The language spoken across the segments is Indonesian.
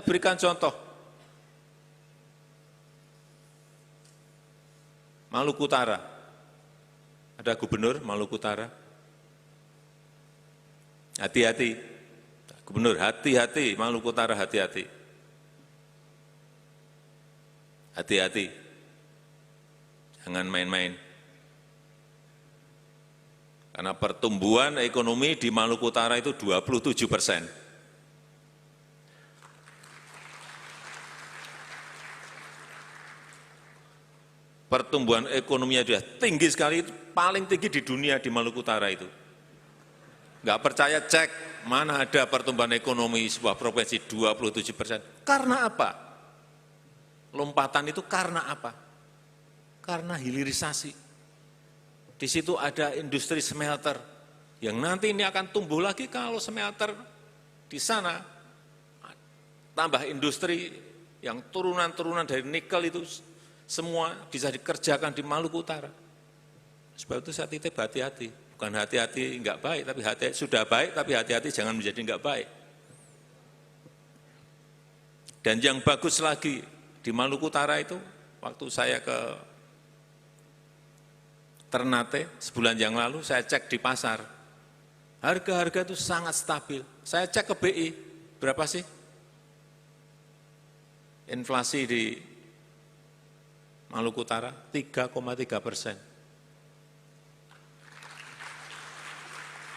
Saya berikan contoh. Maluku Utara. Ada gubernur Maluku Utara. Hati-hati. Gubernur, hati-hati. Maluku Utara, hati-hati. Hati-hati. Jangan main-main. Karena pertumbuhan ekonomi di Maluku Utara itu 27%. Pertumbuhan ekonominya sudah tinggi sekali, itu paling tinggi di dunia di Maluku Utara itu. Enggak percaya cek, mana ada pertumbuhan ekonomi sebuah provinsi 27%. Karena apa? Lompatan itu karena apa? Karena hilirisasi. Di situ ada industri smelter, yang nanti ini akan tumbuh lagi kalau smelter di sana, tambah industri yang turunan-turunan dari nikel itu, semua bisa dikerjakan di Maluku Utara. Sebab itu saya titip hati-hati. Bukan hati-hati enggak baik, tapi hati sudah baik, tapi hati-hati jangan menjadi enggak baik. Dan yang bagus lagi, di Maluku Utara itu, waktu saya ke Ternate, sebulan yang lalu saya cek di pasar. Harga-harga itu sangat stabil. Saya cek ke BI, berapa sih inflasi di Maluku Utara? 3,3%.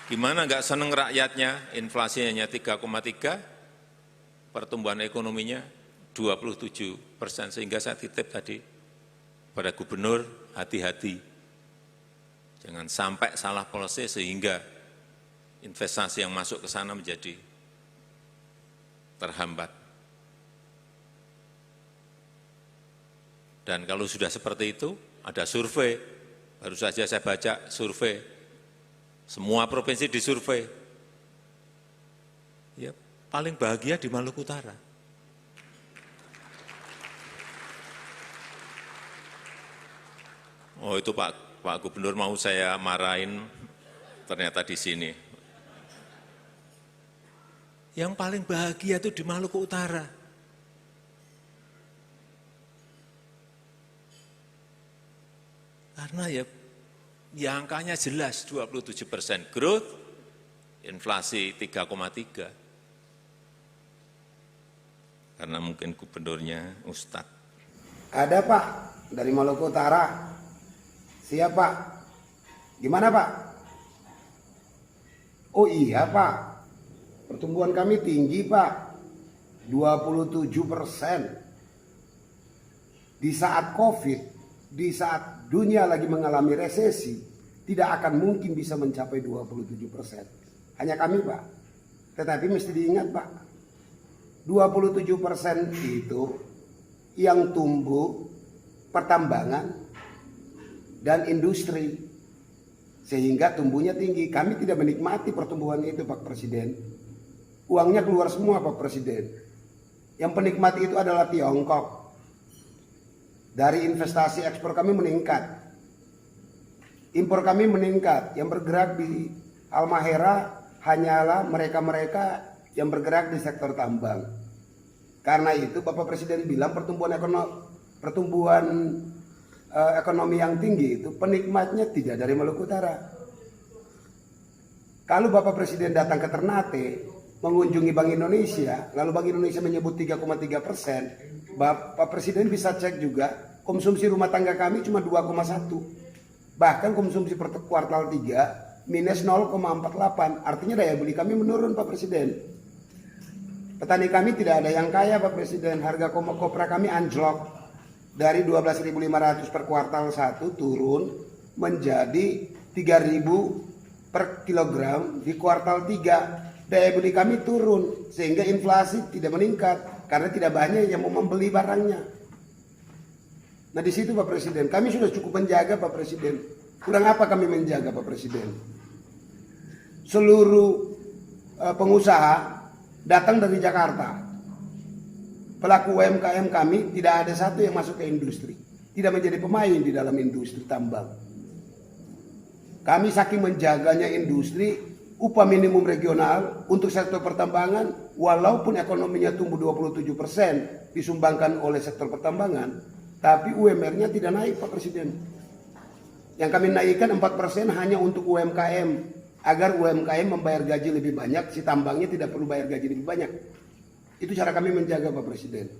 Gimana enggak seneng rakyatnya, inflasinya hanya 3,3, pertumbuhan ekonominya 27%, sehingga saya titip tadi pada gubernur, hati-hati. Jangan sampai salah policy sehingga investasi yang masuk ke sana menjadi terhambat. Dan kalau sudah seperti itu, ada survei, baru saja saya baca survei, semua provinsi disurvei, ya paling bahagia di Maluku Utara. Oh itu Pak Gubernur mau saya marahin, ternyata di sini. Yang paling bahagia itu di Maluku Utara. Karena ya angkanya jelas 27% growth, inflasi 3,3. Karena mungkin gubernurnya Ustadz. Ada Pak, dari Maluku Utara. Siap Pak. Gimana Pak? Oh iya Pak, pertumbuhan kami tinggi Pak, 27%. Di saat COVID, di saat dunia lagi mengalami resesi, tidak akan mungkin bisa mencapai 27%. Hanya kami Pak. Tetapi mesti diingat Pak, 27% itu yang tumbuh pertambangan dan industri, sehingga tumbuhnya tinggi. Kami tidak menikmati pertumbuhan itu Pak Presiden. Uangnya keluar semua Pak Presiden. Yang penikmat itu adalah Tiongkok. Dari investasi ekspor kami meningkat, impor kami meningkat. Yang bergerak di Halmahera hanyalah mereka-mereka yang bergerak di sektor tambang. Karena itu Bapak Presiden bilang pertumbuhan ekonomi yang tinggi itu penikmatnya tidak dari Maluku Utara. Kalau Bapak Presiden datang ke Ternate, mengunjungi Bank Indonesia, lalu Bank Indonesia menyebut 3,3%, Bapak Presiden bisa cek juga, konsumsi rumah tangga kami cuma 2,1. Bahkan konsumsi per kuartal 3 minus 0,48, artinya daya beli kami menurun Pak Presiden. Petani kami tidak ada yang kaya Pak Presiden, harga kopra kami anjlok. Dari 12.500 per kuartal 1 turun menjadi 3.000 per kilogram di kuartal 3. Daya beli kami turun sehingga inflasi tidak meningkat karena tidak banyak yang mau membeli barangnya. Nah di situ Pak Presiden, kami sudah cukup menjaga Pak Presiden. Kurang apa kami menjaga Pak Presiden? Seluruh pengusaha datang dari Jakarta. Pelaku UMKM kami tidak ada satu yang masuk ke industri, tidak menjadi pemain di dalam industri tambang. Kami saking menjaganya industri, upah minimum regional untuk sektor pertambangan, walaupun ekonominya tumbuh 27% disumbangkan oleh sektor pertambangan, tapi UMR-nya tidak naik Pak Presiden. Yang kami naikkan 4% hanya untuk UMKM, agar UMKM membayar gaji lebih banyak, si tambangnya tidak perlu bayar gaji lebih banyak. Itu cara kami menjaga Pak Presiden.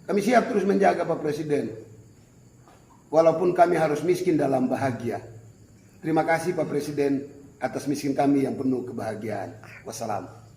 Kami siap terus menjaga Pak Presiden, walaupun kami harus miskin dalam bahagia. Terima kasih Pak Presiden atas miskin kami yang penuh kebahagiaan. Wassalam.